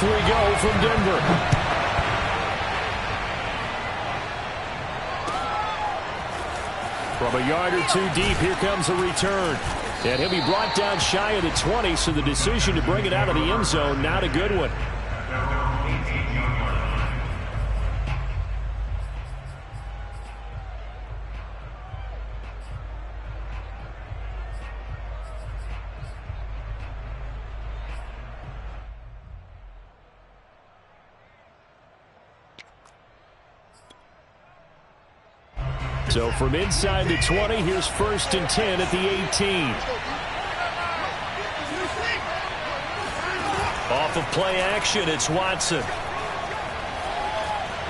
we go from Denver. From a yard or two deep, here comes a return. And he'll be brought down shy of the 20, so the decision to bring it out of the end zone, not a good one. So from inside the 20, here's 1st and 10 at the 18. Off of play action, it's Watson.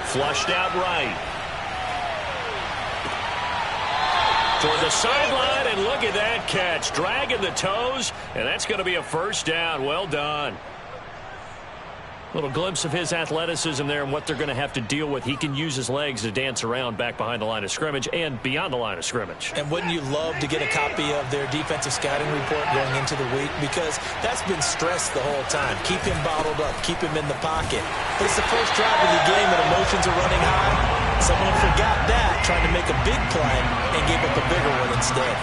Flushed out right. Toward the sideline, and look at that catch. Dragging the toes, and that's going to be a 1st down. Well done. Little glimpse of his athleticism there and what they're going to have to deal with. He can use his legs to dance around back behind the line of scrimmage and beyond the line of scrimmage. And wouldn't you love to get a copy of their defensive scouting report going into the week? Because that's been stressed the whole time. Keep him bottled up. Keep him in the pocket. But it's the first drive of the game and emotions are running high. Someone forgot that, trying to make a big play and gave up a bigger one instead.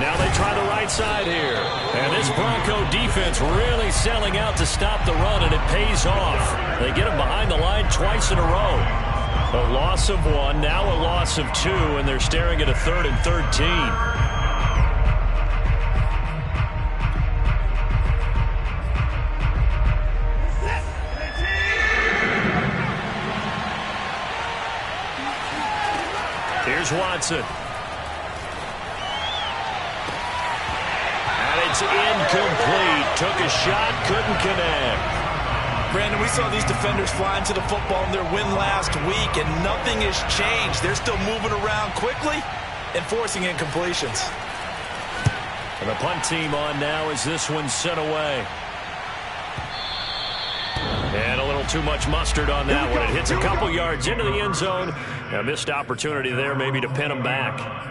Now they try the right side here. And this Bronco defense really selling out to stop the run, and it pays off. They get him behind the line twice in a row. A loss of 1, now a loss of 2, and they're staring at a 3rd and 13. Here's Watson. It's incomplete. Took a shot, couldn't connect. Brandon, we saw these defenders flying to the football in their win last week, and nothing has changed. They're still moving around quickly and forcing incompletions. And the punt team on now as this one's sent away. And a little too much mustard on that one. It hits a couple yards into the end zone. A missed opportunity there maybe to pin them back.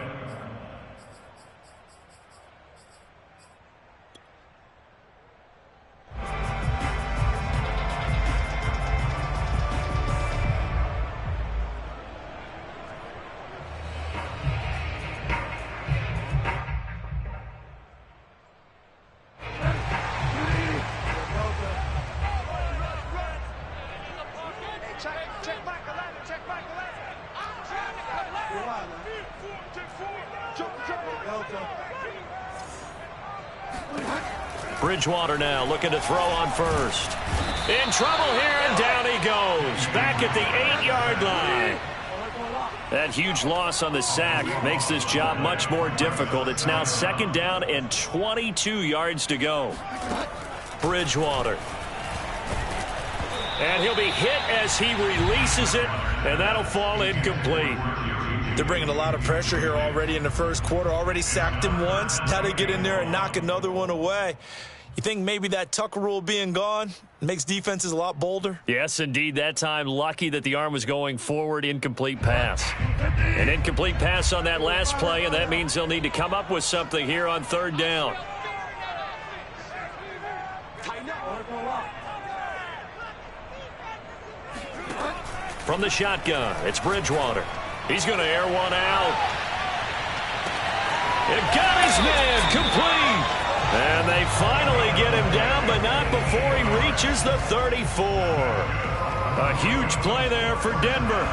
Bridgewater now looking to throw on first. In trouble here, and down he goes. Back at the 8-yard line. That huge loss on the sack makes this job much more difficult. It's now 2nd down and 22 yards to go. Bridgewater. And he'll be hit as he releases it, and that'll fall incomplete. They're bringing a lot of pressure here already in the first quarter. Already sacked him once. Now they get in there and knock another one away. You think maybe that Tucker rule being gone makes defenses a lot bolder? Yes, indeed. That time, lucky that the arm was going forward. Incomplete pass. An incomplete pass on that last play, and that means they'll need to come up with something here on 3rd down. From the shotgun, it's Bridgewater. He's going to air one out. It got his man complete. And they finally get him down, but not before he reaches the 34. A huge play there for Denver.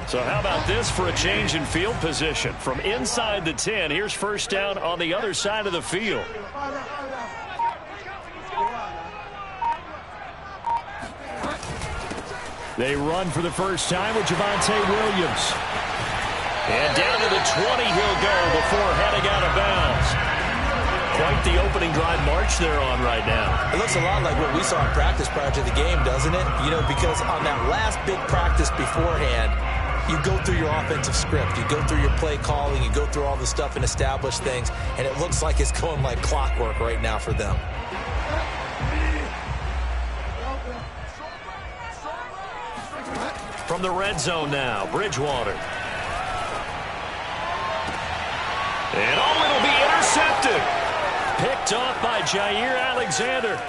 So how about this for a change in field position? From inside the 10, here's 1st down on the other side of the field. They run for the first time with Javonte Williams. And down to the 20 he'll go before heading out of bounds. Quite the opening drive march they're on right now. It looks a lot like what we saw in practice prior to the game, doesn't it? You know, because on that last big practice beforehand, you go through your offensive script. You go through your play calling. You go through all the stuff and establish things. And it looks like it's going like clockwork right now for them. from the red zone now. Bridgewater. And it'll be intercepted. Picked off by Jair Alexander.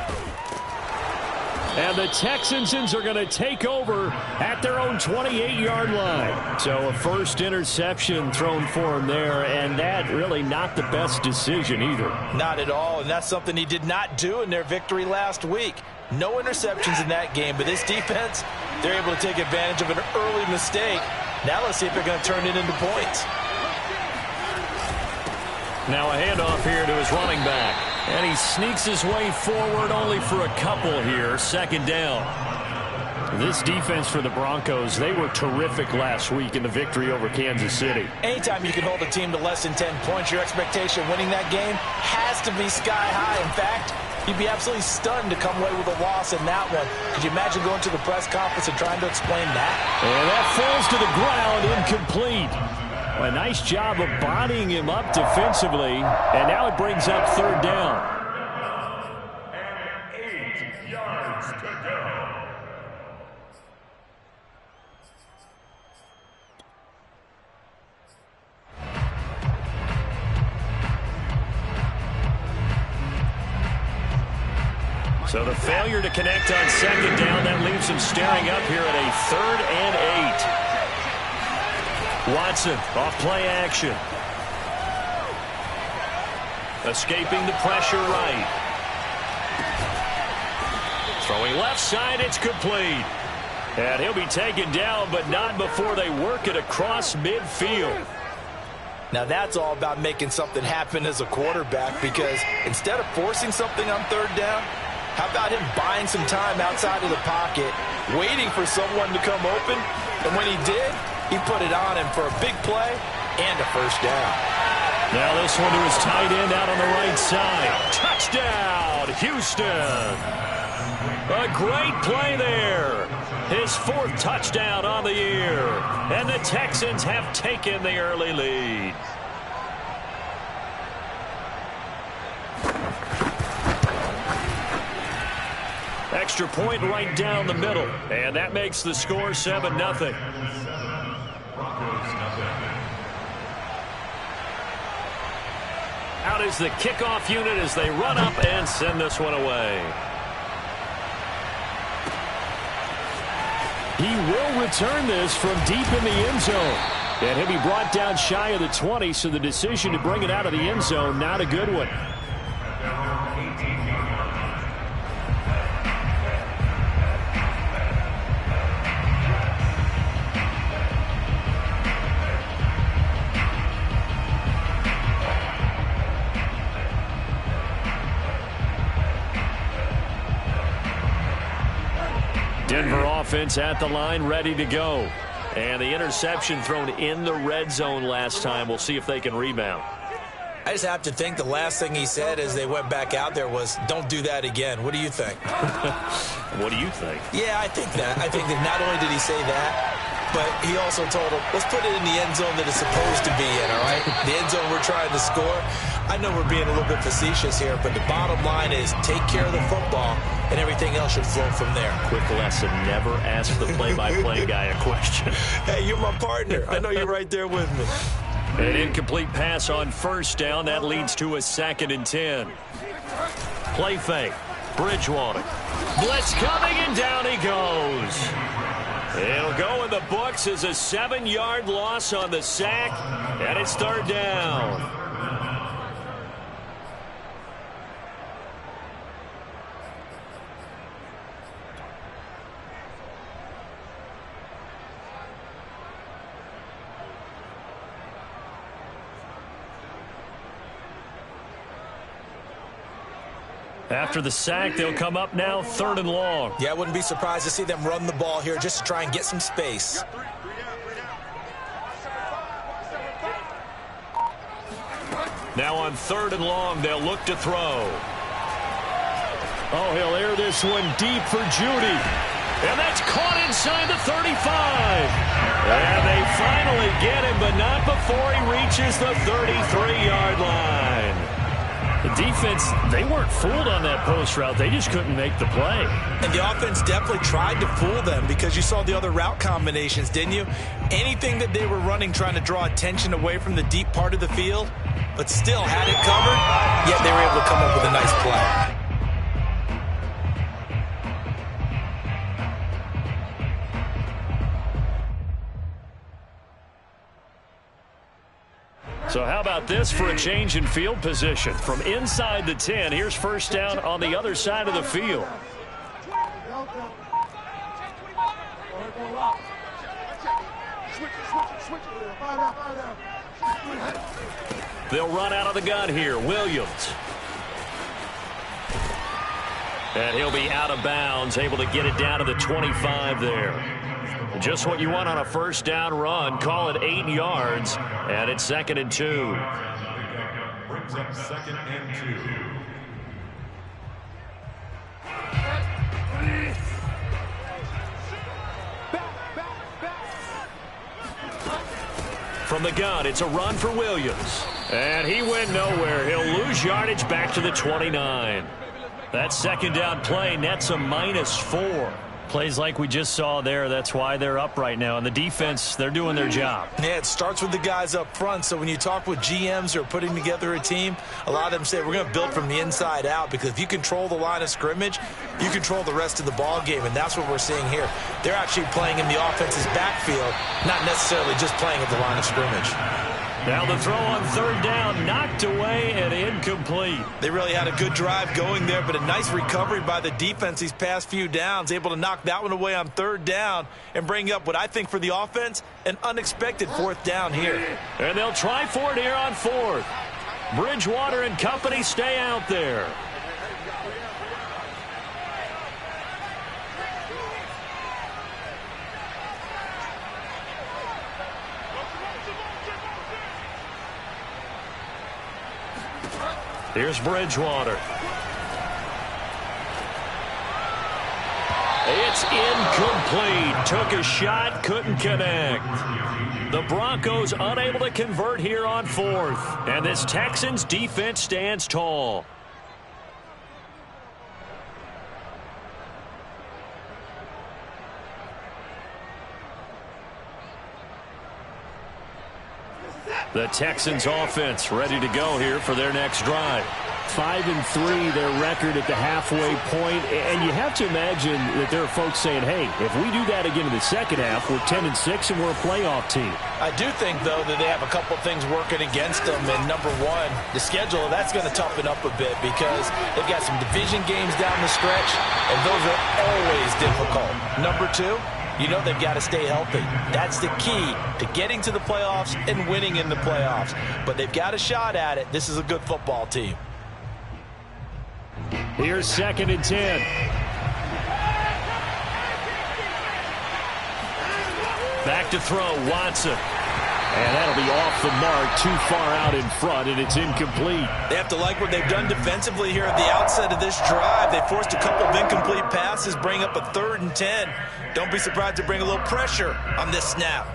And the Texans are going to take over at their own 28-yard line. So a first interception thrown for him there, and that really not the best decision either. Not at all, and that's something he did not do in their victory last week. No interceptions in that game, but this defense, they're able to take advantage of an early mistake. Now let's see if they're going to turn it into points. Now a handoff here to his running back. And he sneaks his way forward only for a couple here. Second down. This defense for the Broncos, they were terrific last week in the victory over Kansas City. Anytime you can hold a team to less than 10 points, your expectation of winning that game has to be sky high. In fact, you'd be absolutely stunned to come away with a loss in that one. Could you imagine going to the press conference and trying to explain that? And that falls to the ground, incomplete. A nice job of bodying him up defensively, and now it brings up third down. And 8 yards to go. So the failure to connect on second down, that leaves him staring up here at a 3rd and 8. Watson off play action. Escaping the pressure right. Throwing left side, it's complete. And he'll be taken down, but not before they work it across midfield. Now that's all about making something happen as a quarterback, because instead of forcing something on third down, how about him buying some time outside of the pocket, waiting for someone to come open, and when he did, he put it on him for a big play and a first down. Now this one to his tight end out on the right side. Touchdown, Houston. A great play there. His 4th touchdown on the year. And the Texans have taken the early lead. Extra point right down the middle. And that makes the score 7-0. Out is the kickoff unit as they run up and send this one away. He will return this from deep in the end zone. And he'll be brought down shy of the 20, so the decision to bring it out of the end zone, not a good one. Denver offense at the line, ready to go. And the interception thrown in the red zone last time. We'll see if they can rebound. I just have to think the last thing he said as they went back out there was, don't do that again. What do you think? What do you think? Yeah, I think that. I think that not only did he say that, but he also told him, let's put it in the end zone that it's supposed to be in, all right? The end zone we're trying to score. I know we're being a little bit facetious here, but the bottom line is take care of the football, and everything else should flow from there. Quick lesson, never ask the play-by-play guy a question. Hey, you're my partner. I know you're right there with me. An incomplete pass on first down. That leads to a 2nd and 10. Play fake. Bridgewater. Blitz coming, and down he goes. It'll go in the books as a 7-yard loss on the sack, and it's third down. After the sack, they'll come up now 3rd and long. Yeah, I wouldn't be surprised to see them run the ball here just to try and get some space. Now on 3rd and long, they'll look to throw. Oh, he'll air this one deep for Judy. And that's caught inside the 35. And they finally get him, but not before he reaches the 33-yard line. The defense, they weren't fooled on that post route. They just couldn't make the play. And the offense definitely tried to fool them because you saw the other route combinations, didn't you? Anything that they were running trying to draw attention away from the deep part of the field, but still had it covered, yet they were able to come up with a nice play. So how about this for a change in field position? From inside the 10, here's first down on the other side of the field. They'll run out of the gun here. Williams. And he'll be out of bounds, able to get it down to the 25 there. Just what you want on a first down run. Call it 8 yards, and it's 2nd and 2. Brings up 2nd and 2. From the gun, it's a run for Williams. And he went nowhere. He'll lose yardage back to the 29. That second down play nets a -4. Plays like we just saw there, that's why they're up right now. And the defense, they're doing their job. Yeah, it starts with the guys up front. So when you talk with GMs who are putting together a team, a lot of them say we're going to build from the inside out, because if you control the line of scrimmage, you control the rest of the ball game, and that's what we're seeing here. They're actually playing in the offense's backfield, not necessarily just playing at the line of scrimmage. Now the throw on third down, knocked away and incomplete. They really had a good drive going there, but a nice recovery by the defense these past few downs, able to knock that one away on third down and bring up what I think for the offense, an unexpected 4th down here. And they'll try for it here on 4th. Bridgewater and company stay out there. Here's Bridgewater. It's incomplete. Took a shot, couldn't connect. The Broncos unable to convert here on 4th. And this Texans defense stands tall. The Texans offense ready to go here for their next drive. 5-3 their record at the halfway point, and you have to imagine that there are folks saying, hey, if we do that again in the second half, we're 10-6 and we're a playoff team. I do think, though, that they have a couple things working against them. And number one, the schedule, that's going to toughen up a bit because they've got some division games down the stretch, and those are always difficult. Number two, you know they've got to stay healthy. That's the key to getting to the playoffs and winning in the playoffs. But they've got a shot at it. This is a good football team. Here's 2nd and 10. Back to throw, Watson. And that'll be off the mark, too far out in front, and it's incomplete. They have to like what they've done defensively here at the outset of this drive. They forced a couple of incomplete passes, bring up a 3rd and 10. Don't be surprised to bring a little pressure on this snap.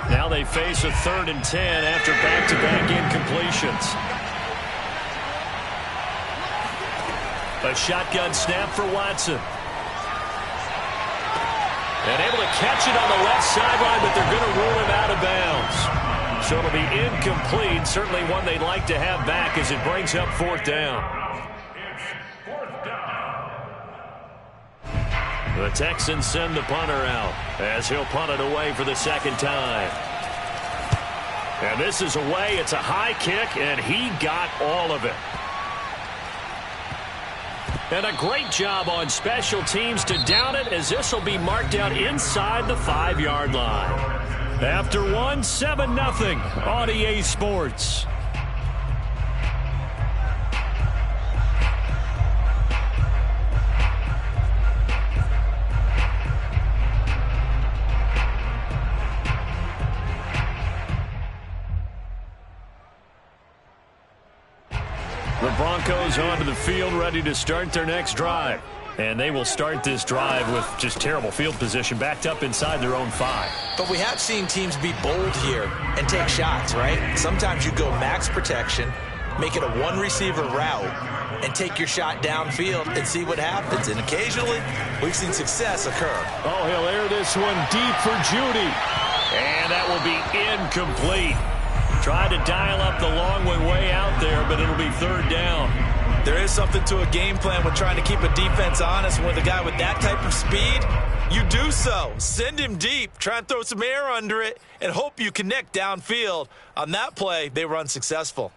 Now they face a 3rd and 10 after back-to-back incompletions. A shotgun snap for Watson. And able to catch it on the left sideline, but they're going to rule him out of bounds. So it'll be incomplete. Certainly one they'd like to have back as it brings up 4th down. It's 4th down. The Texans send the punter out as he'll punt it away for the 2nd time. And this is away. It's a high kick, and he got all of it. And a great job on special teams to down it, as this will be marked out inside the 5-yard line. After one, 7-0 on EA Sports. The Broncos onto the field, ready to start their next drive. And they will start this drive with just terrible field position, backed up inside their own 5. But we have seen teams be bold here and take shots, right? Sometimes you go max protection, make it a one-receiver route, and take your shot downfield and see what happens. And occasionally, we've seen success occur. Oh, he'll air this one deep for Judy. And that will be incomplete. Tried to dial up the long one way out there, but it'll be 3rd down. There is something to a game plan with trying to keep a defense honest. With a guy with that type of speed, you do so. Send him deep, try and throw some air under it, and hope you connect downfield. On that play, they were unsuccessful.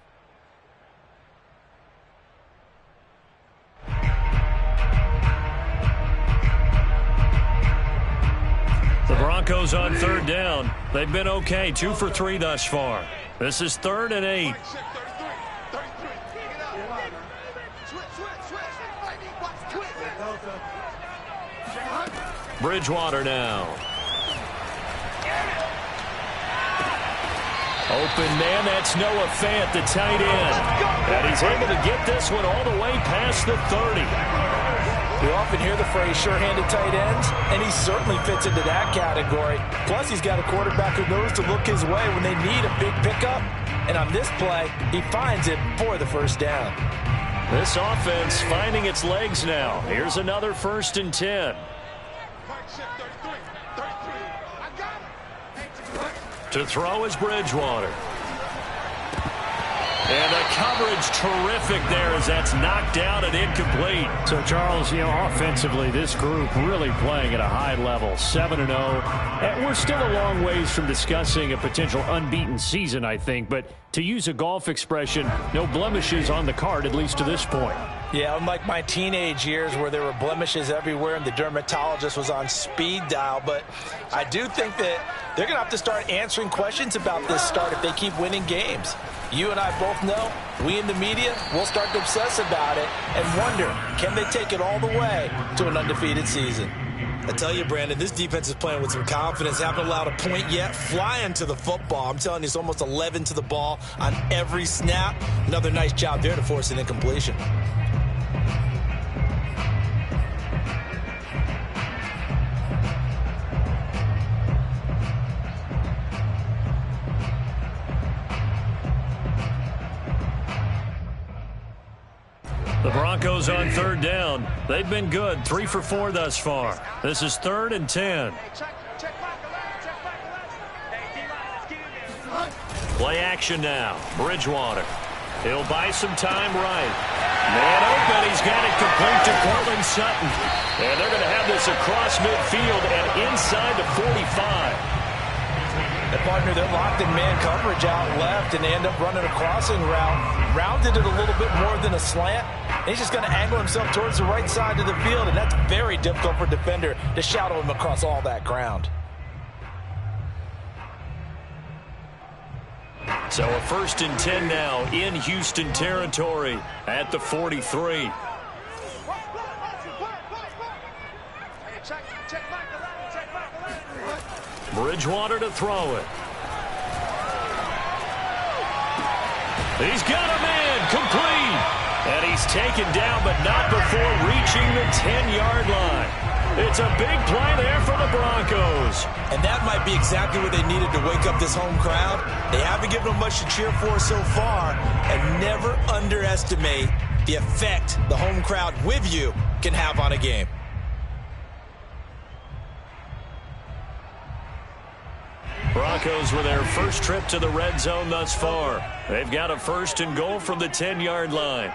The Broncos on 3rd down. They've been okay, 2 for 3 thus far. This is 3rd and 8. Bridgewater now. Open man, that's Noah Fant, the tight end. And he's able to get this one all the way past the 30. We often hear the phrase sure-handed tight ends, and he certainly fits into that category. Plus, he's got a quarterback who knows to look his way when they need a big pickup. And on this play, he finds it for the 1st down. This offense finding its legs now. Here's another 1st and 10. To throw is Bridgewater. And the coverage terrific there as that's knocked down and incomplete. So, Charles, offensively, this group really playing at a high level, 7-0. And we're still a long ways from discussing a potential unbeaten season, I think. But to use a golf expression, no blemishes on the card, at least to this point. Yeah, unlike my teenage years where there were blemishes everywhere and the dermatologist was on speed dial. But I do think that they're going to have to start answering questions about this start if they keep winning games. You and I both know, we in the media, will start to obsess about it and wonder, can they take it all the way to an undefeated season? I tell you, Brandon, this defense is playing with some confidence. Haven't allowed a point yet. Flying to the football. I'm telling you, it's almost 11 to the ball on every snap. Another nice job there to force an incompletion. The Broncos on 3rd down. They've been good, 3 for 4 thus far. This is 3rd and 10. Play action now. Bridgewater. He'll buy some time right. Man open. He's got it complete to Cortland Sutton. And they're going to have this across midfield and inside the 45. And partner, they're locked in man coverage out left, and they end up running a crossing route. Rounded it a little bit more than a slant. And he's just going to angle himself towards the right side of the field, and that's very difficult for a defender to shadow him across all that ground. So a 1st and 10 now in Houston territory at the 43. Bridgewater to throw it. He's got a man complete. And he's taken down, but not before reaching the 10-yard line. It's a big play there for the Broncos. And that might be exactly what they needed to wake up this home crowd. They haven't given them much to cheer for so far. And never underestimate the effect the home crowd with you can have on a game. Broncos with their first trip to the red zone thus far. They've got a 1st and goal from the 10-yard line.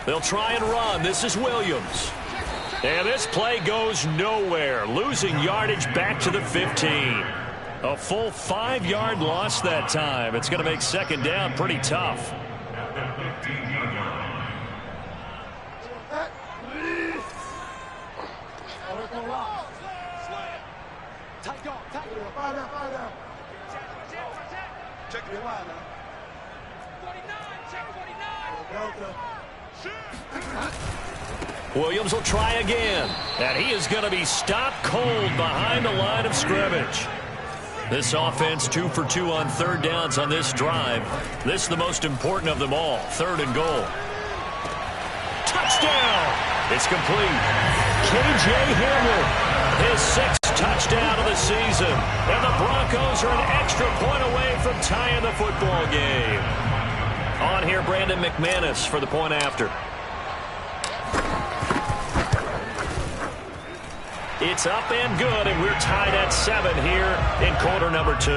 They'll try and run. This is Williams. And this play goes nowhere. Losing yardage back to the 15. A full 5-yard loss that time. It's going to make 2nd down pretty tough. Williams will try again. And he is going to be stopped cold behind the line of scrimmage. This offense 2 for 2 on third downs on this drive. This is the most important of them all. 3rd and goal. Touchdown! It's complete. K.J. Hamler, his 6th touchdown of the season. And the Broncos are an extra point away from tying the football game. On here, Brandon McManus for the point after. It's up and good, and we're tied at 7 here in quarter number 2.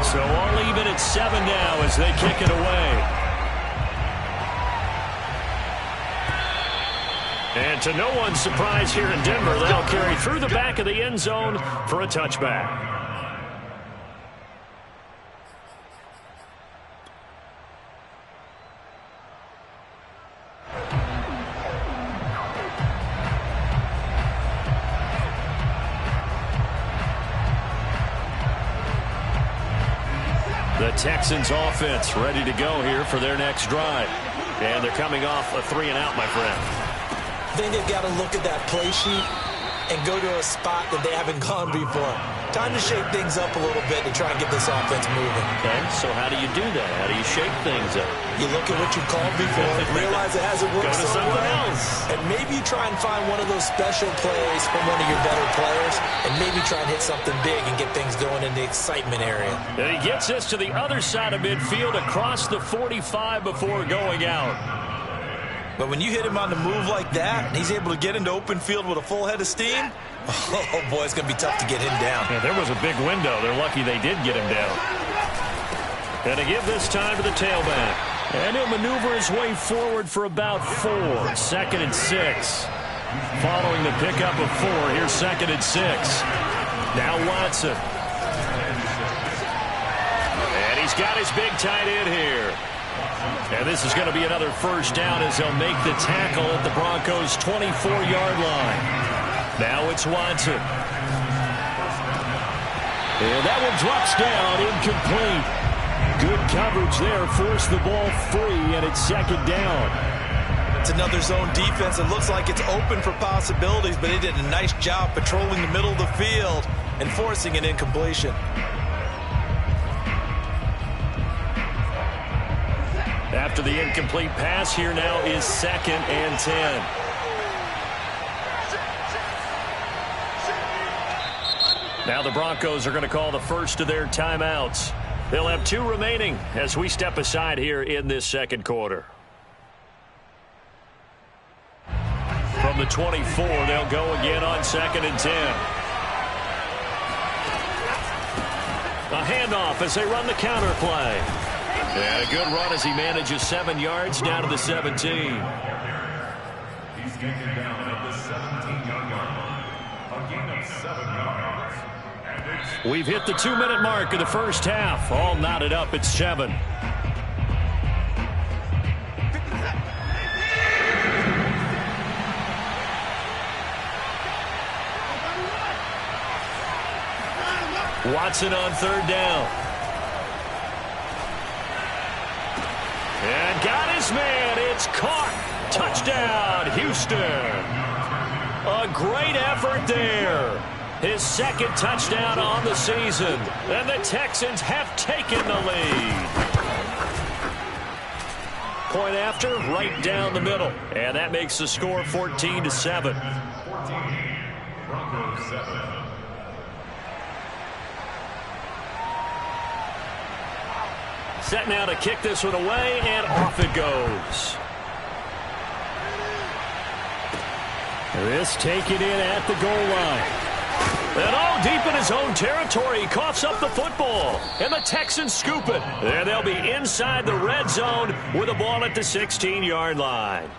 So all even at 7 now as they kick it away. And to no one's surprise here in Denver, they'll carry through the back of the end zone for a touchback. The Texans offense ready to go here for their next drive. And they're coming off a 3-and-out, my friend. I think they've got to look at that play sheet and go to a spot that they haven't gone before. Time to shake things up a little bit to try and get this offense moving. Okay, so how do you do that? How do you shake things up? You look at what you called before, realize it hasn't worked so well, else. and maybe you try and find one of those special plays from one of your better players, and maybe try and hit something big and get things going in the excitement area. And he gets us to the other side of midfield across the 45 before going out. But when you hit him on the move like that, and he's able to get into open field with a full head of steam, oh boy, it's going to be tough to get him down. Yeah, there was a big window. They're lucky they did get him down. And to give this time to the tailback. And he'll maneuver his way forward for about 4. 2nd and 6. Following the pickup of 4, here's 2nd and 6. Now Watson. And he's got his big tight end here. And this is going to be another first down as they'll make the tackle at the Broncos' 24-yard line. Now it's Watson. And that one drops down, incomplete. Good coverage there, forced the ball free, and it's 2nd down. It's another zone defense. It looks like it's open for possibilities, but they did a nice job patrolling the middle of the field and forcing an incompletion. After the incomplete pass, here now is 2nd and 10. Now the Broncos are going to call the first of their timeouts. They'll have 2 remaining as we step aside here in this 2nd quarter. From the 24, they'll go again on 2nd and 10. A handoff as they run the counter play. And a good run as he manages 7 yards down to the 17. He's taken down at the 17-yard line. A gain of 7 yards. We've hit the 2-minute mark of the first half. All knotted up at 7. Watson on 3rd down. And got his man. It's caught. Touchdown, Houston. A great effort there. His 2nd touchdown on the season. And the Texans have taken the lead. Point after, right down the middle. And that makes the score 14-7. 14, Broncos 7. Set now to kick this one away, and off it goes. This taken in at the goal line. And all deep in his own territory, he coughs up the football. And the Texans scoop it. And they'll be inside the red zone with a ball at the 16-yard line.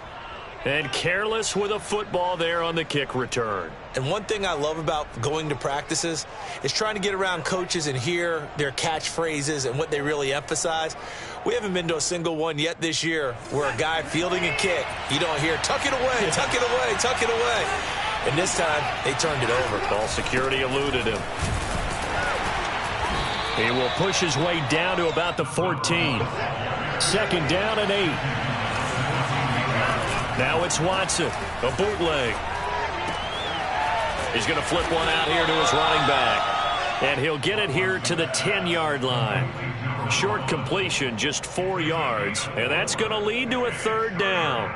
And careless with a football there on the kick return. And one thing I love about going to practices is trying to get around coaches and hear their catchphrases and what they really emphasize. We haven't been to a single one yet this year where a guy fielding a kick, you don't hear, tuck it away, tuck it away, tuck it away. And this time, they turned it over. Ball security eluded him. He will push his way down to about the 14. 2nd down and 8. Now it's Watson, a bootleg. He's going to flip one out here to his running back. And he'll get it here to the 10-yard line. Short completion, just 4 yards. And that's going to lead to a 3rd down.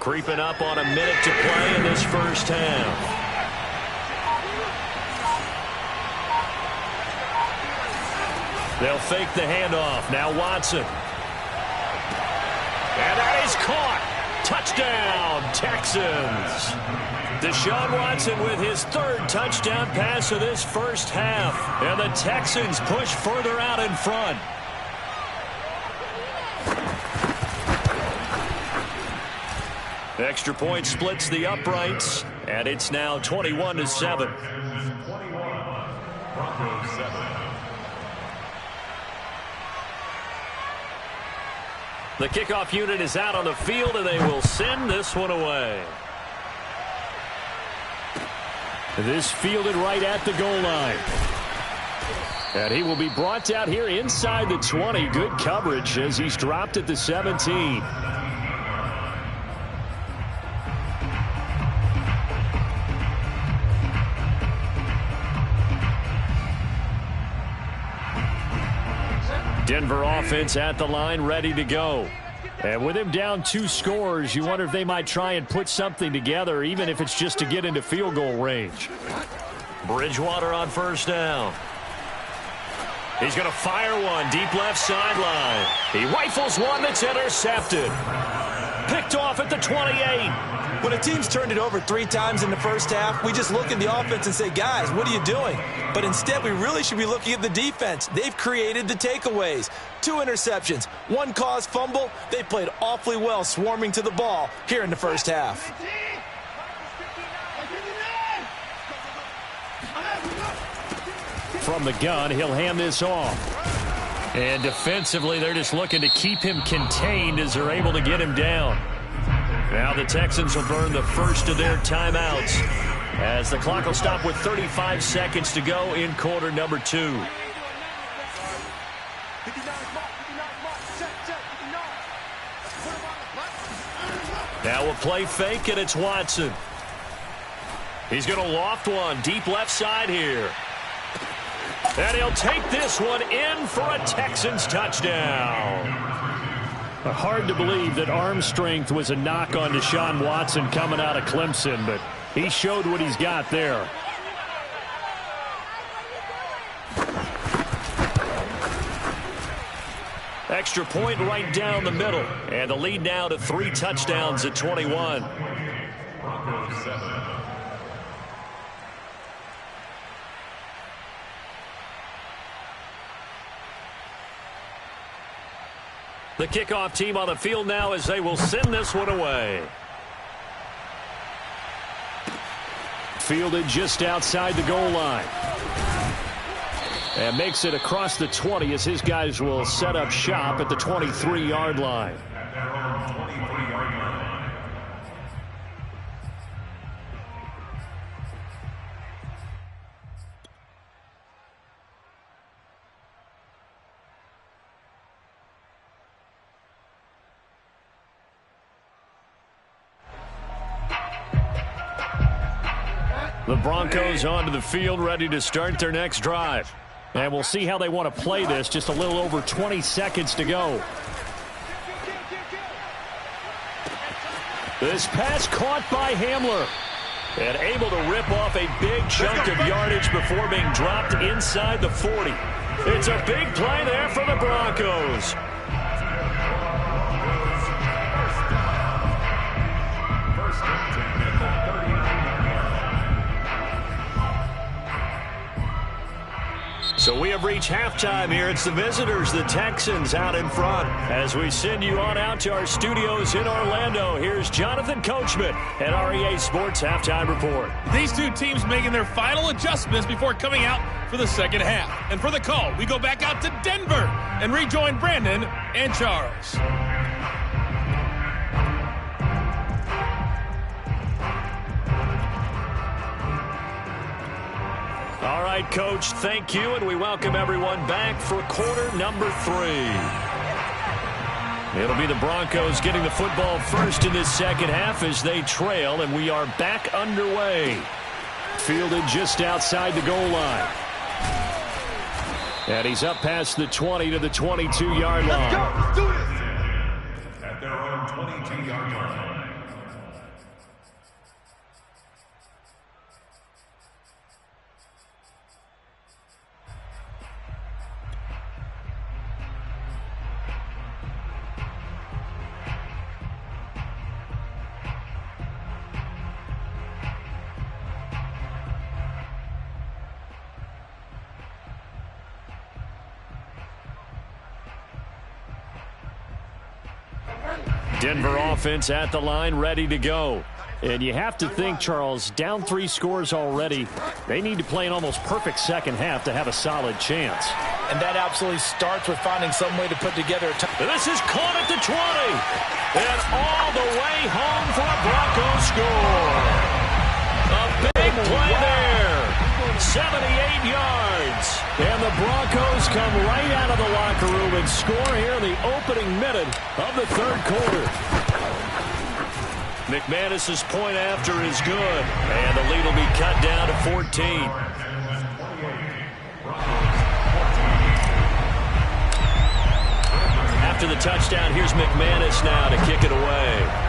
Creeping up on a minute to play in this first half. They'll fake the handoff. Now Watson. And that is caught. Touchdown, Texans. Deshaun Watson with his 3rd touchdown pass of this first half. And the Texans push further out in front. Extra point splits the uprights, and it's now 21-7. Broncos 7. The kickoff unit is out on the field, and they will send this one away. This fielded right at the goal line. And he will be brought down here inside the 20. Good coverage as he's dropped at the 17. Denver offense at the line, ready to go. And with him down 2 scores, you wonder if they might try and put something together, even if it's just to get into field goal range. Bridgewater on first down. He's going to fire one deep left sideline. He rifles one that's intercepted. Picked off at the 28. When a team's turned it over 3 times in the first half, we just look at the offense and say, guys, what are you doing? But instead, we really should be looking at the defense. They've created the takeaways. 2 interceptions, 1 caused fumble. They played awfully well swarming to the ball here in the first half. From the gun, he'll hand this off. And defensively, they're just looking to keep him contained as they're able to get him down. Now the Texans will burn the first of their timeouts as the clock will stop with 35 seconds to go in quarter number 2. Now we'll play fake, and it's Watson. He's going to loft one deep left side here. And he'll take this one in for a Texans touchdown. Hard to believe that arm strength was a knock on Deshaun Watson coming out of Clemson, but he showed what he's got there. Extra point right down the middle, and the lead now to 3 touchdowns at 21. Broncos 7. The kickoff team on the field now as they will send this one away. Fielded just outside the goal line. And makes it across the 20 as his guys will set up shop at the 23-yard line. At their own 23-yard line. The Broncos onto the field, ready to start their next drive. And we'll see how they want to play this. Just a little over 20 seconds to go. This pass caught by Hamler. And able to rip off a big chunk of yardage before being dropped inside the 40. It's a big play there for the Broncos. First and 10 at the 39-yard line. So we have reached halftime here. It's the visitors, the Texans, out in front. As we send you on out to our studios in Orlando, here's Jonathan Coachman at REA Sports Halftime Report. These two teams making their final adjustments before coming out for the second half. And for the call, we go back out to Denver and rejoin Brandon and Charles. right, Coach, thank you, and we welcome everyone back for quarter number 3. It'll be the Broncos getting the football first in this second half as they trail, and we are back underway. Fielded just outside the goal line. And he's up past the 20 to the 22-yard line. Let's do this. At their own 22-yard line. Denver offense at the line, ready to go. And you have to think, Charles, down 3 scores already. They need to play an almost perfect second half to have a solid chance. And that absolutely starts with finding some way to put together a This is caught at the 20. And all the way home for a Broncos score. A big play there. 78 yards. And the Broncos come right out of the locker room and score here in the opening minute of the third quarter. McManus's point after is good. And the lead will be cut down to 14. After the touchdown, here's McManus now to kick it away.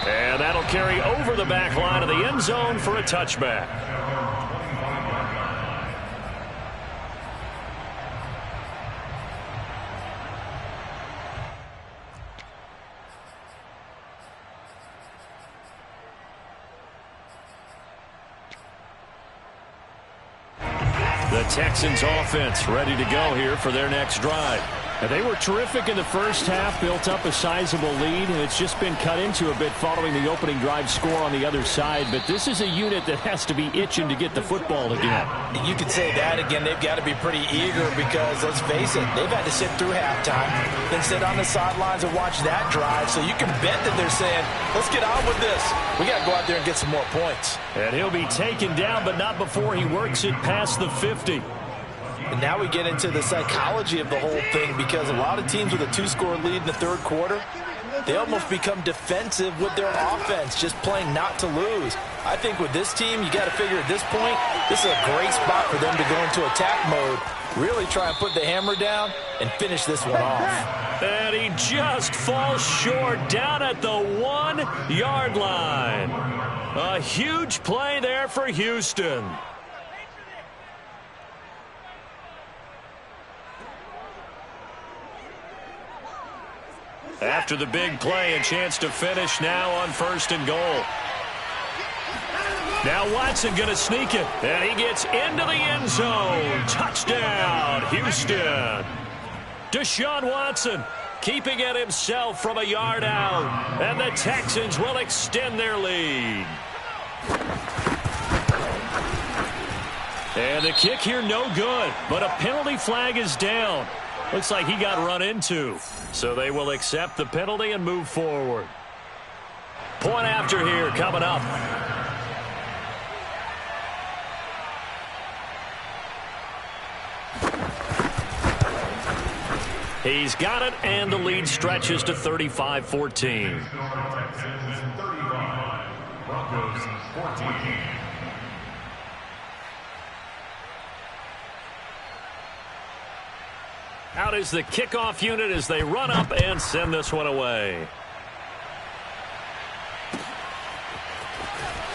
And that'll carry over the back line of the end zone for a touchback. The Texans offense ready to go here for their next drive. And they were terrific in the first half, built up a sizable lead, and it's just been cut into a bit following the opening drive score on the other side. But this is a unit that has to be itching to get the football again. You could say that again. They've got to be pretty eager because, let's face it, they've had to sit through halftime, then sit on the sidelines and watch that drive. So you can bet that they're saying, let's get on with this. We got to go out there and get some more points. And he'll be taken down, but not before he works it past the 50. And now we get into the psychology of the whole thing because a lot of teams with a 2-score lead in the third quarter, they almost become defensive with their offense, just playing not to lose. I think with this team, you got to figure at this point, this is a great spot for them to go into attack mode, really try and put the hammer down and finish this one off. And he just falls short down at the 1-yard line. A huge play there for Houston. After the big play, a chance to finish now on 1st and goal. Now Watson going to sneak it, and he gets into the end zone. Touchdown, Houston. Deshaun Watson keeping it himself from a yard out, and the Texans will extend their lead. And the kick here no good, but a penalty flag is down. Looks like he got run into. So they will accept the penalty and move forward. Point after here coming up. He's got it, and the lead stretches to 35-14. Broncos 14. Out is the kickoff unit as they run up and send this one away.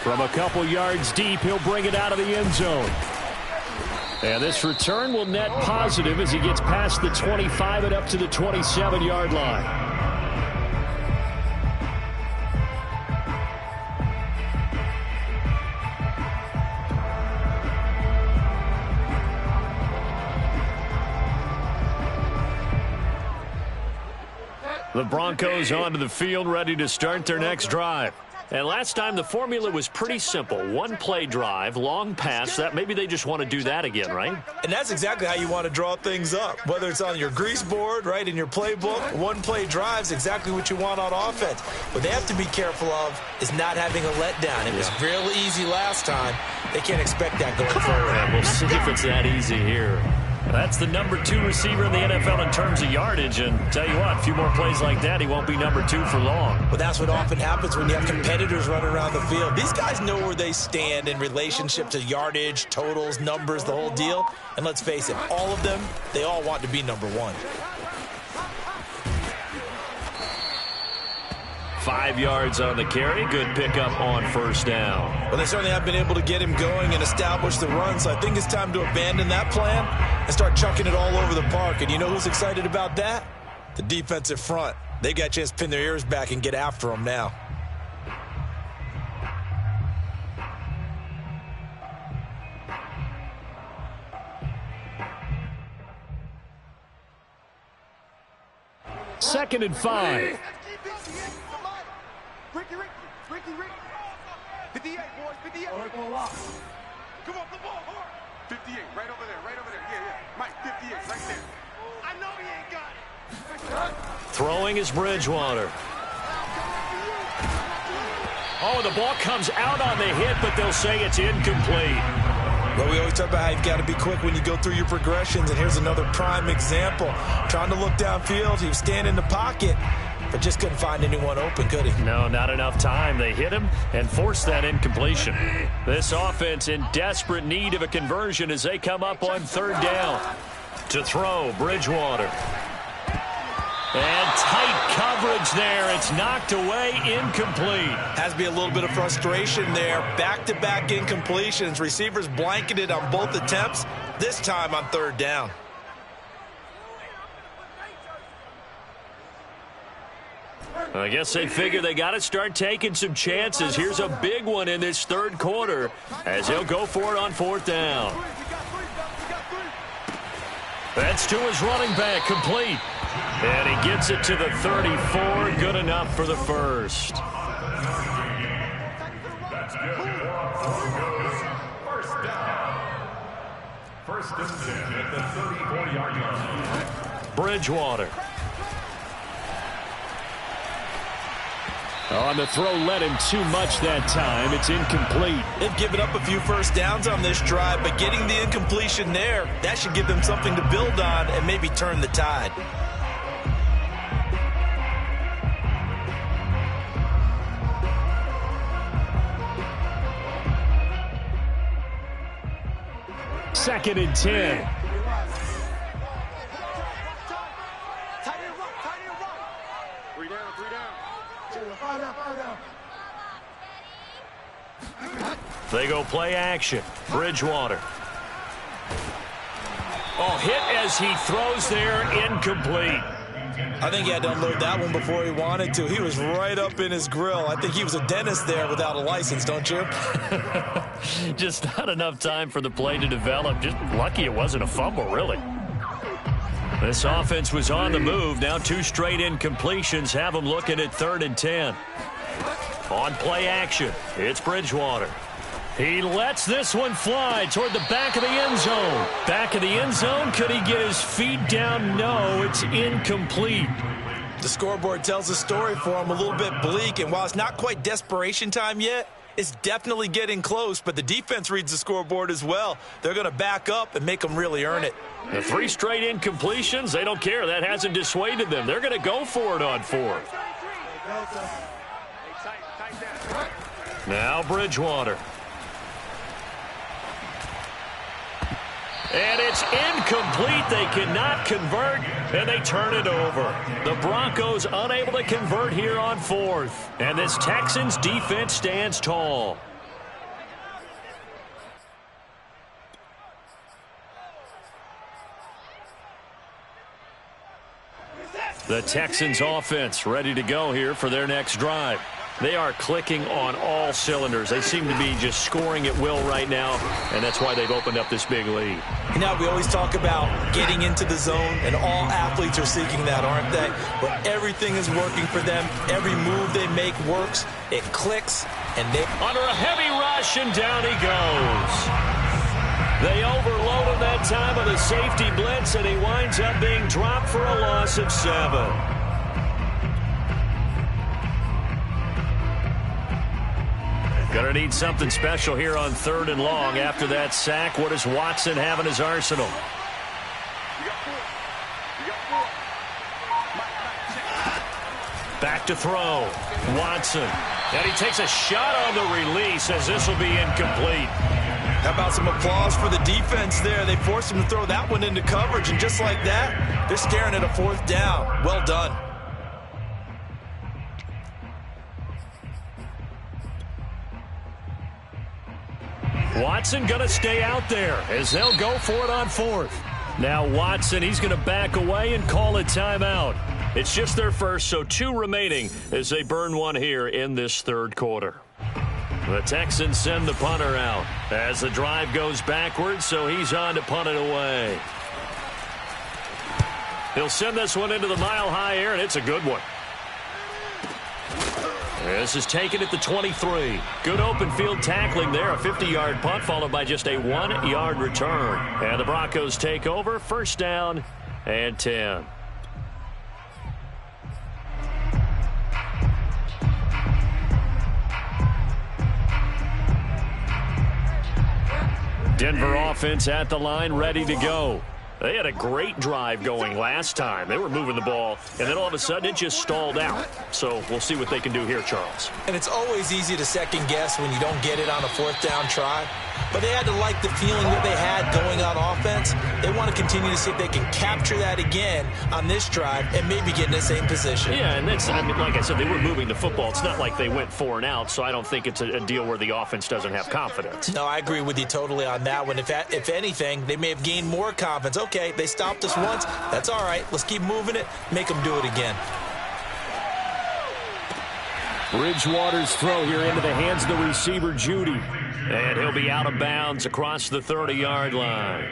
From a couple yards deep, he'll bring it out of the end zone. And this return will net positive as he gets past the 25 and up to the 27-yard line. The Broncos onto the field, ready to start their next drive. And last time the formula was pretty simple. One play drive, long pass. That maybe they just want to do that again, right? And that's exactly how you want to draw things up. Whether it's on your grease board, right, in your playbook, one play drive is exactly what you want on offense. What they have to be careful of is not having a letdown. It was real easy last time. They can't expect that going forward. And we'll see if it's that easy here. That's the number 2 receiver in the NFL in terms of yardage. And tell you what, a few more plays like that, he won't be number 2 for long. But that's what often happens when you have competitors running around the field. These guys know where they stand in relationship to yardage, totals, numbers, the whole deal. And let's face it, all of them, they all want to be number 1. 5 yards on the carry. Good pickup on first down. Well, they certainly have been able to get him going and establish the run, so I think it's time to abandon that plan and start chucking it all over the park. And you know who's excited about that? The defensive front. They got a chance to pin their ears back and get after him now. Second and 5. Ricky. 58, boys, 58. Come on, the ball, hard. 58, right over there. Yeah. Mike, 58, right there. I know he ain't got it. Throwing is Bridgewater. Oh, the ball comes out on the hit, but they'll say it's incomplete. Well, we always talk about how you've got to be quick when you go through your progressions, and here's another prime example. Trying to look downfield, he was standing in the pocket, but just couldn't find anyone open, could he? No, not enough time. They hit him and forced that incompletion. This offense in desperate need of a conversion as they come up on third down. To throw, Bridgewater. And tight coverage there. It's knocked away, incomplete. Has to be a little bit of frustration there. Back-to-back incompletions. Receivers blanketed on both attempts, this time on third down. I guess they figure they got to start taking some chances. Here's a big one in this third quarter as he'll go for it on fourth down. That's to his running back, complete. And he gets it to the 34, good enough for the first. That's good. First down. First and 10 at the 34-yard line. Bridgewater. On the throw, led him too much that time. It's incomplete. They've given up a few first downs on this drive, but getting the incompletion there, that should give them something to build on and maybe turn the tide. Second and 10. They go play action. Bridgewater. Oh, hit as he throws there, incomplete. I think he had to unload that one before he wanted to. He was right up in his grill. I think he was a dentist there without a license, don't you? Just not enough time for the play to develop. Just lucky it wasn't a fumble, really. This offense was on the move. Now 2 straight incompletions have them looking at third and 10. On play action, it's Bridgewater. He lets this one fly toward the back of the end zone. Back of the end zone, could he get his feet down? No, it's incomplete. The scoreboard tells a story for him, a little bit bleak, and while it's not quite desperation time yet, it's definitely getting close, but the defense reads the scoreboard as well. They're going to back up and make them really earn it. The 3 straight incompletions, they don't care. That hasn't dissuaded them. They're going to go for it on fourth. Now Bridgewater. And it's incomplete. They cannot convert, and they turn it over. The Broncos unable to convert here on fourth. And this Texans defense stands tall. The Texans offense ready to go here for their next drive. They are clicking on all cylinders. They seem to be just scoring at will right now, and that's why they've opened up this big lead. Now, we always talk about getting into the zone, and all athletes are seeking that, aren't they? Where everything is working for them. Every move they make works. It clicks, and they... Under a heavy rush, and down he goes. They overload him that time with a safety blitz, and he winds up being dropped for a loss of 7. Gonna need something special here on 3rd and long. After that sack, what does Watson have in his arsenal? Back to throw. Watson. And he takes a shot on the release as this will be incomplete. How about some applause for the defense there? They forced him to throw that one into coverage, and just like that, they're staring at a 4th down. Well done. Watson going to stay out there as they'll go for it on 4th. Now Watson, he's going to back away and call a timeout. It's just their first, so 2 remaining as they burn one here in this 3rd quarter. The Texans send the punter out as the drive goes backwards, so he's on to punt it away. He'll send this one into the mile-high air, and it's a good one. This is taken at the 23. Good open field tackling there. A 50-yard punt followed by just a 1-yard return. And the Broncos take over. 1st down and 10. Denver offense at the line, ready to go. They had a great drive going last time. They were moving the ball, and then all of a sudden it just stalled out. So we'll see what they can do here, Charles. And it's always easy to second guess when you don't get it on a 4th down try. But they had to like the feeling that they had going on offense. They want to continue to see if they can capture that again on this drive and maybe get in the same position. Yeah, and that's, I mean, like I said, they were moving the football. It's not like they went 4 and out, so I don't think it's a deal where the offense doesn't have confidence. No, I agree with you totally on that one. If anything, they may have gained more confidence. Okay, they stopped us once. That's all right. Let's keep moving it. Make them do it again. Bridgewater's throw here into the hands of the receiver, Judy. And he'll be out of bounds across the 30-yard line.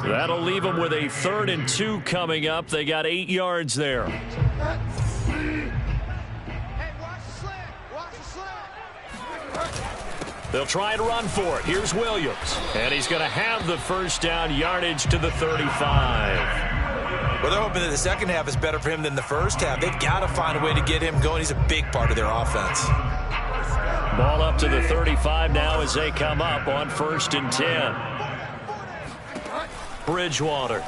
That'll leave them with a 3rd and 2 coming up. They got 8 yards there. They'll try and run for it. Here's Williams. And he's going to have the 1st down, yardage to the 35. Well, they're hoping that the second half is better for him than the first half. They've got to find a way to get him going. He's a big part of their offense. Ball up to the 35 now as they come up on 1st and 10. Bridgewater.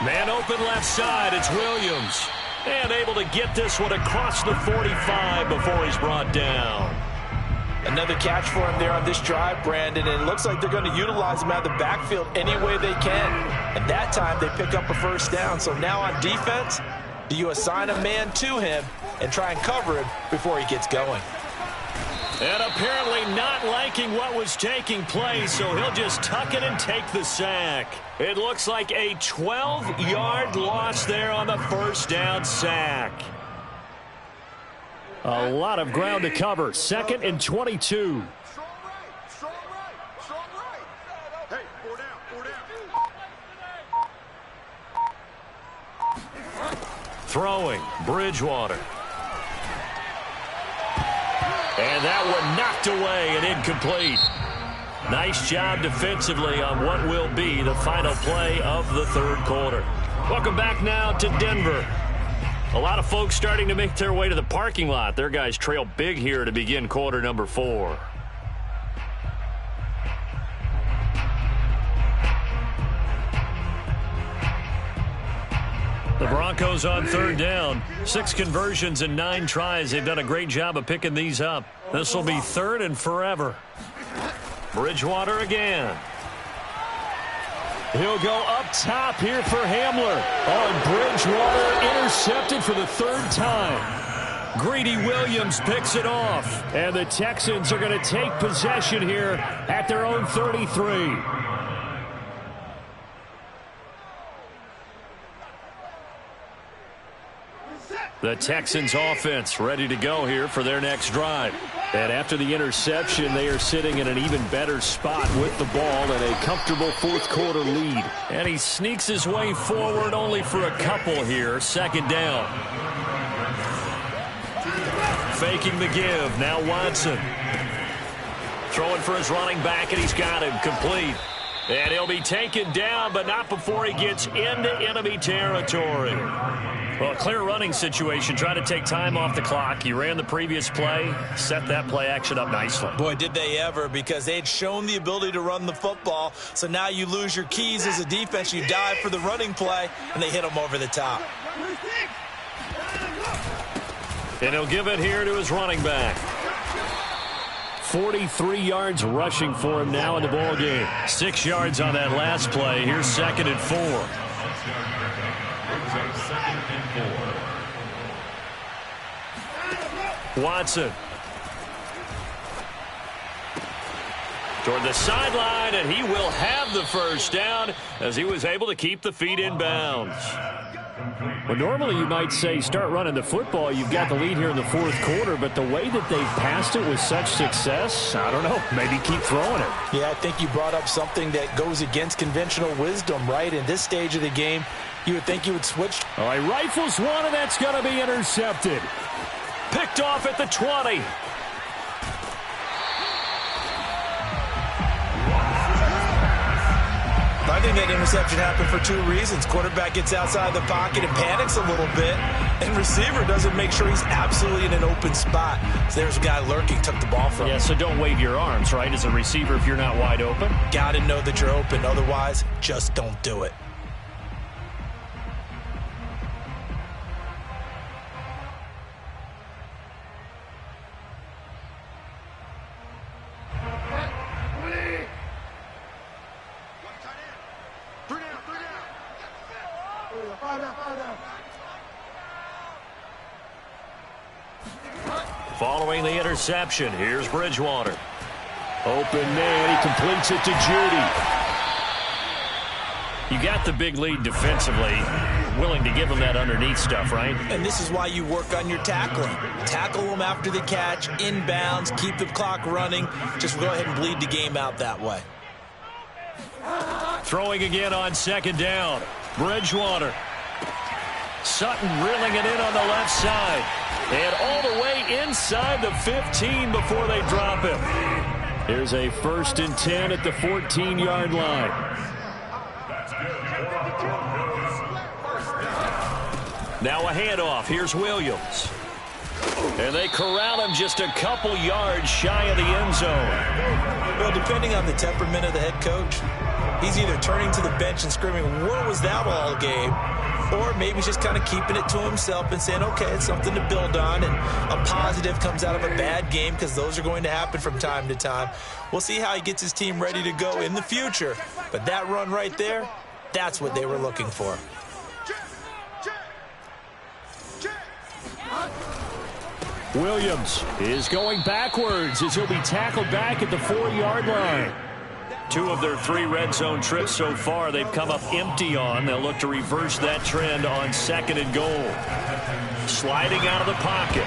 Man open left side. It's Williams. And able to get this one across the 45 before he's brought down. Another catch for him there on this drive, Brandon, and it looks like they're going to utilize him out of the backfield any way they can. And that time they pick up a 1st down. So now on defense, do you assign a man to him and try and cover him before he gets going? And apparently not liking what was taking place, so he'll just tuck it and take the sack. It looks like a 12-yard loss there on the 1st down sack. A lot of ground to cover. 2nd and 22. Strong right, strong right, strong right. Hey, 4 down, 4 down. Throwing, Bridgewater. And that one knocked away and incomplete. Nice job defensively on what will be the final play of the 3rd quarter. Welcome back now to Denver. A lot of folks starting to make their way to the parking lot. Their guys trail big here to begin quarter number 4. The Broncos on 3rd down. 6 conversions and 9 tries. They've done a great job of picking these up. This will be 3rd and forever. Bridgewater again. He'll go up top here for Hamler. On Bridgewater, intercepted for the 3rd time. Greedy Williams picks it off. And the Texans are going to take possession here at their own 33. The Texans offense ready to go here for their next drive. And after the interception, they are sitting in an even better spot with the ball and a comfortable fourth-quarter lead. And he sneaks his way forward only for a couple here. Second down. Faking the give. Now Watson. Throwing for his running back, and he's got him complete. And he'll be taken down, but not before he gets into enemy territory. Well, a clear running situation. Try to take time off the clock. He ran the previous play, set that play action up nicely. Boy, did they ever, because they'd shown the ability to run the football. So now you lose your keys as a defense. You dive for the running play, and they hit him over the top. And he'll give it here to his running back. 43 yards rushing for him now in the ball game. 6 yards on that last play. Here's 2nd and 4. Watson. Toward the sideline, and he will have the first down as he was able to keep the feet in bounds. Well, normally you might say start running the football. You've got the lead here in the fourth quarter, but the way that they've passed it with such success, I don't know, maybe keep throwing it. Yeah, I think you brought up something that goes against conventional wisdom, right? In this stage of the game, you would think you would switch. All right, rifles one, and that's going to be intercepted. Picked off at the 20. I think that interception happened for 2 reasons. Quarterback gets outside the pocket and panics a little bit, and receiver doesn't make sure he's absolutely in an open spot. So there's a guy lurking, took the ball from him. Yeah, so don't wave your arms, right, as a receiver if you're not wide open. Got to know that you're open. Otherwise, just don't do it. Following the interception, here's Bridgewater. Open man, he completes it to Judy. You got the big lead defensively, willing to give them that underneath stuff, right? And this is why you work on your tackling. Tackle them after the catch, inbounds, keep the clock running. Just go ahead and bleed the game out that way. Throwing again on 2nd down. Bridgewater. Sutton reeling it in on the left side. And all the way inside the 15 before they drop him. Here's a 1st and 10 at the 14-yard line. Now a handoff. Here's Williams. And they corral him just a couple yards shy of the end zone. Well, depending on the temperament of the head coach, he's either turning to the bench and screaming, "Where was that all game?" Or maybe he's just kind of keeping it to himself and saying, okay, it's something to build on, and a positive comes out of a bad game, because those are going to happen from time to time. We'll see how he gets his team ready to go in the future. But that run right there, that's what they were looking for. Williams is going backwards as he'll be tackled back at the 4-yard line. 2 of their 3 red zone trips so far they've come up empty on. They'll look to reverse that trend on 2nd and goal. Sliding out of the pocket.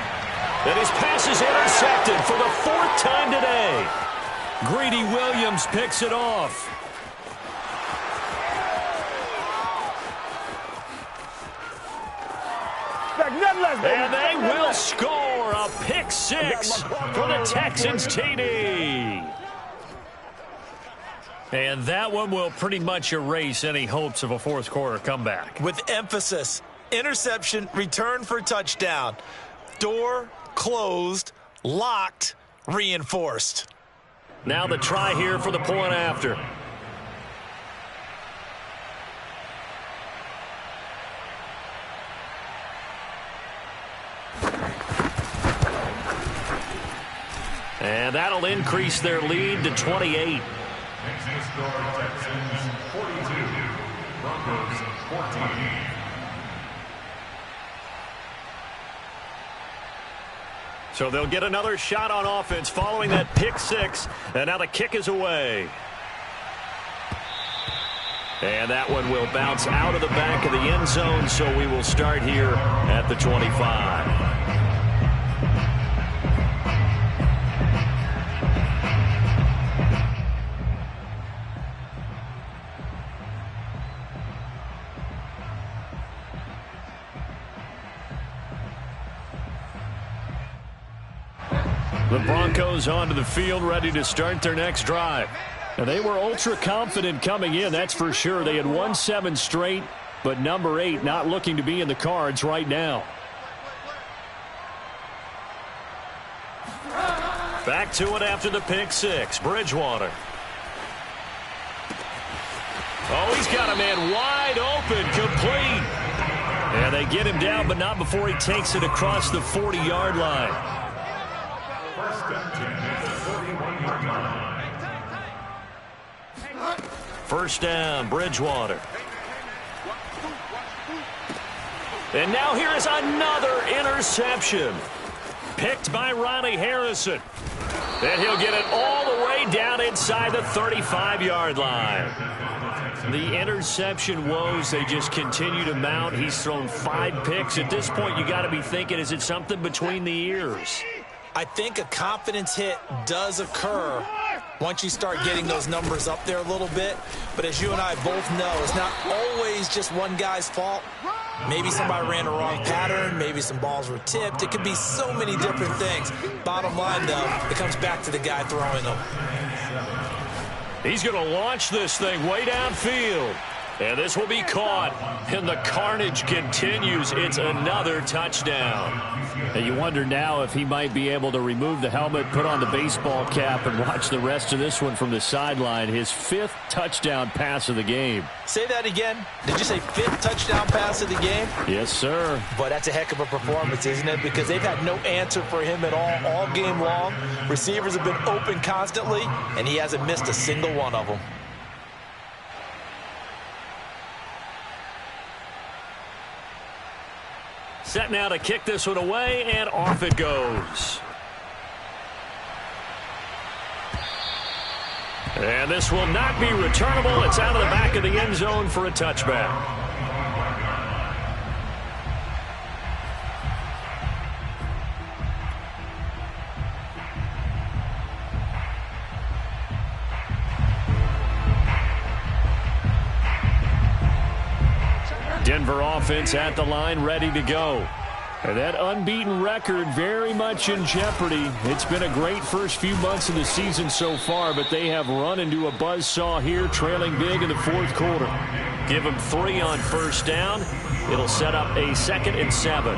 And his pass is intercepted for the 4th time today. Greedy Williams picks it off. And they will score a pick 6 for the Texans TD. And that one will pretty much erase any hopes of a fourth quarter comeback. With emphasis, interception, return for touchdown. Door closed, locked, reinforced. Now the try here for the point after. And that'll increase their lead to 28. Texans score Texans 42, Broncos 14. So they'll get another shot on offense following that pick 6, and now the kick is away. And that one will bounce out of the back of the end zone, so we will start here at the 25. The Broncos onto the field, ready to start their next drive. And they were ultra confident coming in, that's for sure. They had won 7 straight, but number 8 not looking to be in the cards right now. Back to it after the pick 6. Bridgewater. Oh, he's got a man wide open, complete. And they get him down, but not before he takes it across the 40-yard line. First down, Bridgewater. And now here is another interception. Picked by Ronnie Harrison. And he'll get it all the way down inside the 35-yard line. The interception woes, they just continue to mount. He's thrown 5 picks. At this point, you got to be thinking, is it something between the ears? I think a confidence hit does occur once you start getting those numbers up there a little bit. But as you and I both know, it's not always just one guy's fault. Maybe somebody ran a wrong pattern. Maybe some balls were tipped. It could be so many different things. Bottom line, though, it comes back to the guy throwing them. He's going to launch this thing way downfield. And this will be caught. And the carnage continues. It's another touchdown. And you wonder now if he might be able to remove the helmet, put on the baseball cap, and watch the rest of this one from the sideline. His 5th touchdown pass of the game. Say that again. Did you say 5th touchdown pass of the game? Yes, sir. But that's a heck of a performance, isn't it? Because they've had no answer for him at all game long. Receivers have been open constantly, and he hasn't missed a single one of them. Set now to kick this one away, and off it goes. And this will not be returnable. It's out of the back of the end zone for a touchback. Denver offense at the line, ready to go. And that unbeaten record very much in jeopardy. It's been a great first few months of the season so far, but they have run into a buzzsaw here, trailing big in the 4th quarter. Give them 3 on first down. It'll set up a 2nd and 7.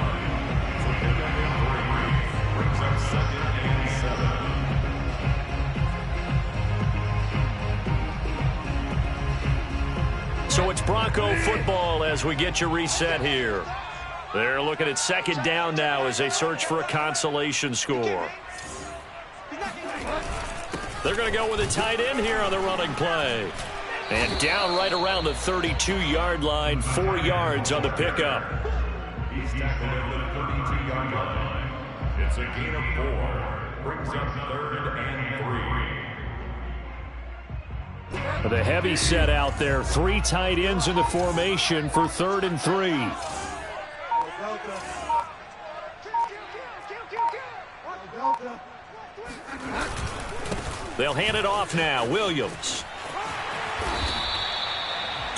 So it's Bronco football as we get you reset here. They're looking at 2nd down now as they search for a consolation score. They're going to go with a tight end here on the running play. And down right around the 32-yard line, 4 yards on the pickup. He's tackled at the 32-yard line. It's a gain of 4. Brings up 3rd and 3. The heavy set out there. 3 tight ends in the formation for 3rd and 3. They'll hand it off now. Williams.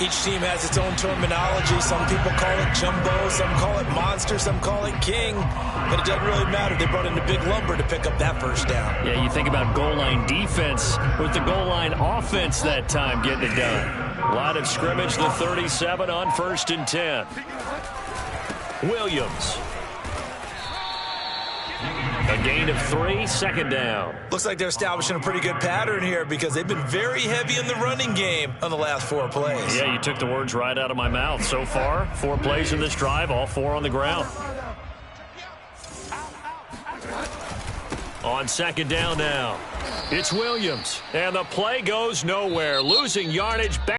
Each team has its own terminology. Some people call it jumbo, some call it monster, some call it king. But it doesn't really matter. They brought in the big lumber to pick up that first down. Yeah, you think about goal line defense with the goal line offense that time getting it done. Line of scrimmage, the 37 on 1st and 10. Williams. A gain of 3, 2nd down. Looks like they're establishing a pretty good pattern here because they've been very heavy in the running game on the last 4 plays. Yeah, you took the words right out of my mouth. So far, 4 plays in this drive, all 4 on the ground. On 2nd down now, it's Williams. And the play goes nowhere, losing yardage back.